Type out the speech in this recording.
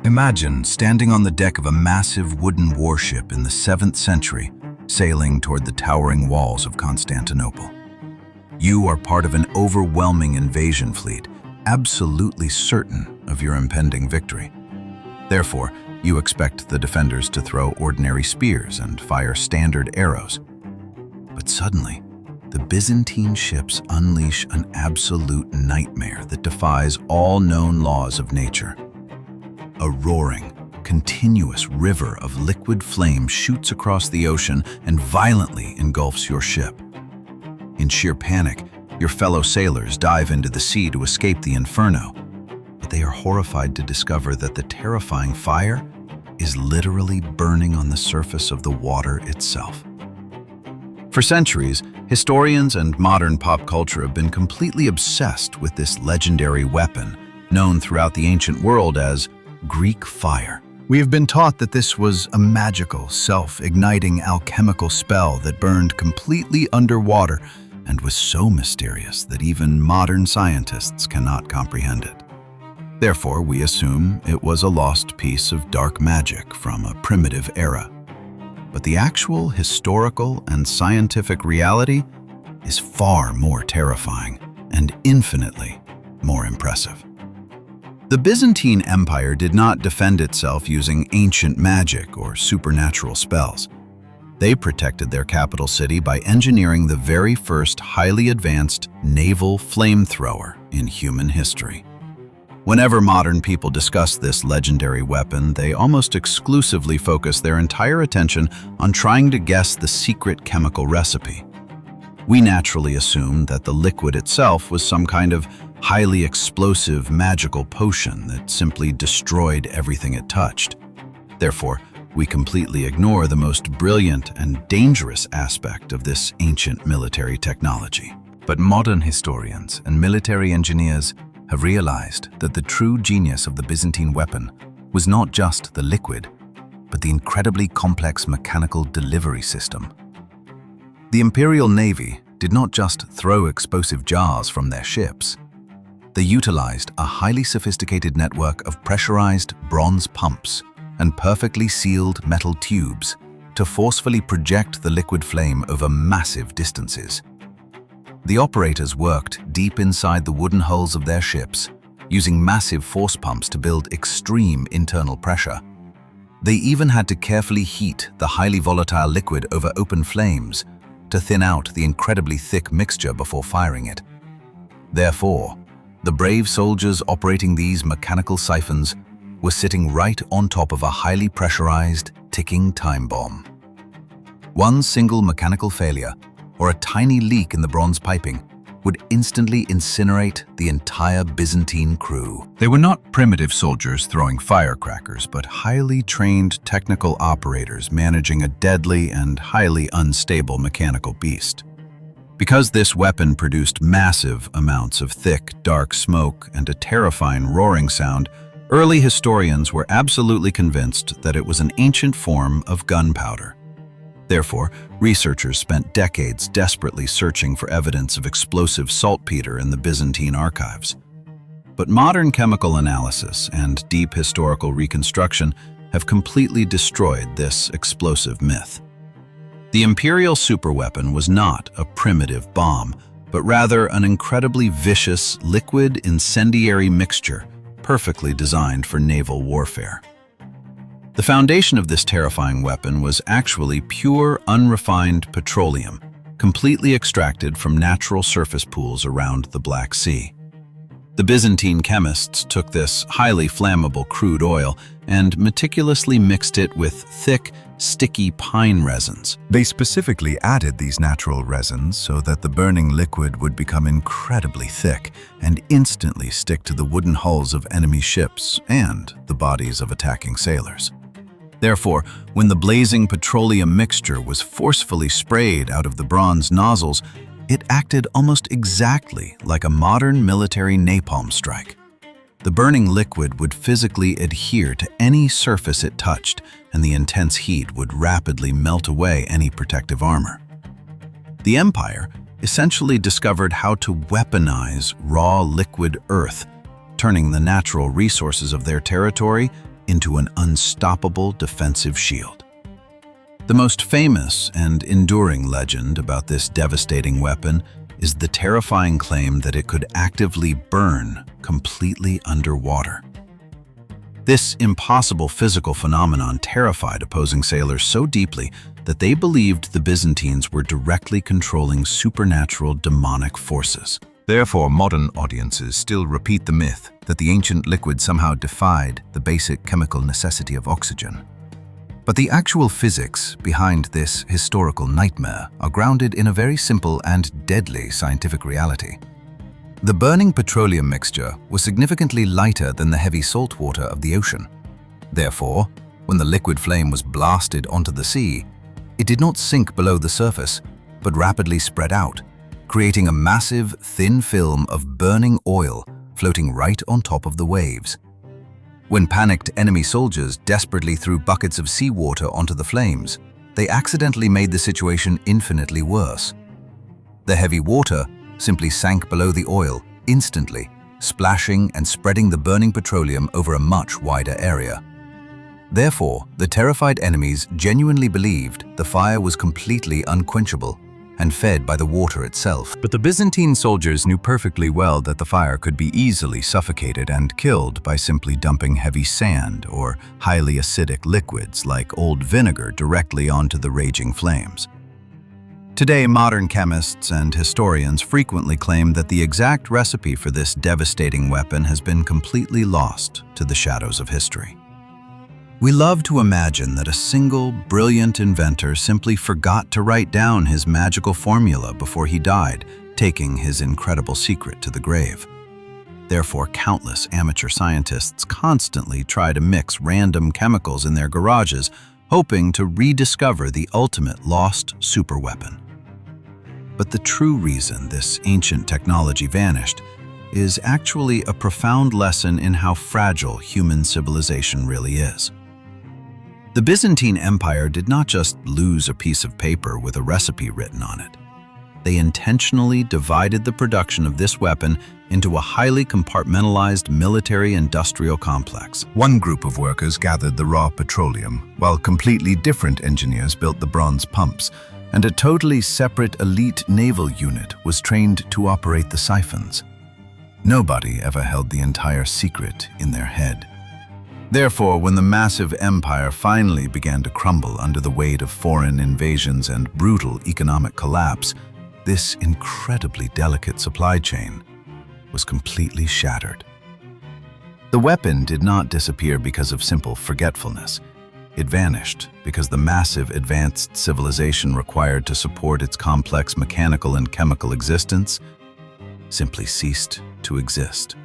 Imagine standing on the deck of a massive wooden warship in the 7th century, sailing toward the towering walls of Constantinople. You are part of an overwhelming invasion fleet, absolutely certain of your impending victory. Therefore, you expect the defenders to throw ordinary spears and fire standard arrows. But suddenly, the Byzantine ships unleash an absolute nightmare that defies all known laws of nature. A roaring, continuous river of liquid flame shoots across the ocean and violently engulfs your ship. In sheer panic, your fellow sailors dive into the sea to escape the inferno, but they are horrified to discover that the terrifying fire is literally burning on the surface of the water itself. For centuries, historians and modern pop culture have been completely obsessed with this legendary weapon, known throughout the ancient world as Greek fire. We have been taught that this was a magical, self-igniting alchemical spell that burned completely underwater and was so mysterious that even modern scientists cannot comprehend it. Therefore, we assume it was a lost piece of dark magic from a primitive era. But the actual historical and scientific reality is far more terrifying and infinitely more impressive. The Byzantine Empire did not defend itself using ancient magic or supernatural spells. They protected their capital city by engineering the very first highly advanced naval flamethrower in human history. Whenever modern people discuss this legendary weapon, they almost exclusively focus their entire attention on trying to guess the secret chemical recipe. We naturally assume that the liquid itself was some kind of highly explosive magical potion that simply destroyed everything it touched. Therefore, we completely ignore the most brilliant and dangerous aspect of this ancient military technology. But modern historians and military engineers have realized that the true genius of the Byzantine weapon was not just the liquid, but the incredibly complex mechanical delivery system. The Imperial Navy did not just throw explosive jars from their ships. They utilized a highly sophisticated network of pressurized bronze pumps and perfectly sealed metal tubes to forcefully project the liquid flame over massive distances. The operators worked deep inside the wooden hulls of their ships, using massive force pumps to build extreme internal pressure. They even had to carefully heat the highly volatile liquid over open flames to thin out the incredibly thick mixture before firing it. Therefore, the brave soldiers operating these mechanical siphons were sitting right on top of a highly pressurized, ticking time bomb. One single mechanical failure, or a tiny leak in the bronze piping, would instantly incinerate the entire Byzantine crew. They were not primitive soldiers throwing firecrackers, but highly trained technical operators managing a deadly and highly unstable mechanical beast. Because this weapon produced massive amounts of thick, dark smoke and a terrifying roaring sound, early historians were absolutely convinced that it was an ancient form of gunpowder. Therefore, researchers spent decades desperately searching for evidence of explosive saltpeter in the Byzantine archives. But modern chemical analysis and deep historical reconstruction have completely destroyed this explosive myth. The imperial superweapon was not a primitive bomb, but rather an incredibly vicious liquid incendiary mixture perfectly designed for naval warfare. The foundation of this terrifying weapon was actually pure, unrefined petroleum, completely extracted from natural surface pools around the Black Sea. The Byzantine chemists took this highly flammable crude oil and meticulously mixed it with thick, sticky pine resins. They specifically added these natural resins so that the burning liquid would become incredibly thick and instantly stick to the wooden hulls of enemy ships and the bodies of attacking sailors. Therefore, when the blazing petroleum mixture was forcefully sprayed out of the bronze nozzles, it acted almost exactly like a modern military napalm strike. The burning liquid would physically adhere to any surface it touched, and the intense heat would rapidly melt away any protective armor. The Empire essentially discovered how to weaponize raw liquid earth, turning the natural resources of their territory into an unstoppable defensive shield. The most famous and enduring legend about this devastating weapon is the terrifying claim that it could actively burn completely underwater. This impossible physical phenomenon terrified opposing sailors so deeply that they believed the Byzantines were directly controlling supernatural demonic forces. Therefore, modern audiences still repeat the myth that the ancient liquid somehow defied the basic chemical necessity of oxygen. But the actual physics behind this historical nightmare are grounded in a very simple and deadly scientific reality. The burning petroleum mixture was significantly lighter than the heavy salt water of the ocean. Therefore, when the liquid flame was blasted onto the sea, it did not sink below the surface, but rapidly spread out, creating a massive, thin film of burning oil floating right on top of the waves. When panicked enemy soldiers desperately threw buckets of seawater onto the flames, they accidentally made the situation infinitely worse. The heavy water simply sank below the oil instantly, splashing and spreading the burning petroleum over a much wider area. Therefore, the terrified enemies genuinely believed the fire was completely unquenchable and fed by the water itself. But the Byzantine soldiers knew perfectly well that the fire could be easily suffocated and killed by simply dumping heavy sand or highly acidic liquids like old vinegar directly onto the raging flames. Today, modern chemists and historians frequently claim that the exact recipe for this devastating weapon has been completely lost to the shadows of history. We love to imagine that a single, brilliant inventor simply forgot to write down his magical formula before he died, taking his incredible secret to the grave. Therefore, countless amateur scientists constantly try to mix random chemicals in their garages, hoping to rediscover the ultimate lost superweapon. But the true reason this ancient technology vanished is actually a profound lesson in how fragile human civilization really is. The Byzantine Empire did not just lose a piece of paper with a recipe written on it. They intentionally divided the production of this weapon into a highly compartmentalized military-industrial complex. One group of workers gathered the raw petroleum, while completely different engineers built the bronze pumps, and a totally separate elite naval unit was trained to operate the siphons. Nobody ever held the entire secret in their head. Therefore, when the massive empire finally began to crumble under the weight of foreign invasions and brutal economic collapse, this incredibly delicate supply chain was completely shattered. The weapon did not disappear because of simple forgetfulness. It vanished because the massive advanced civilization required to support its complex mechanical and chemical existence simply ceased to exist.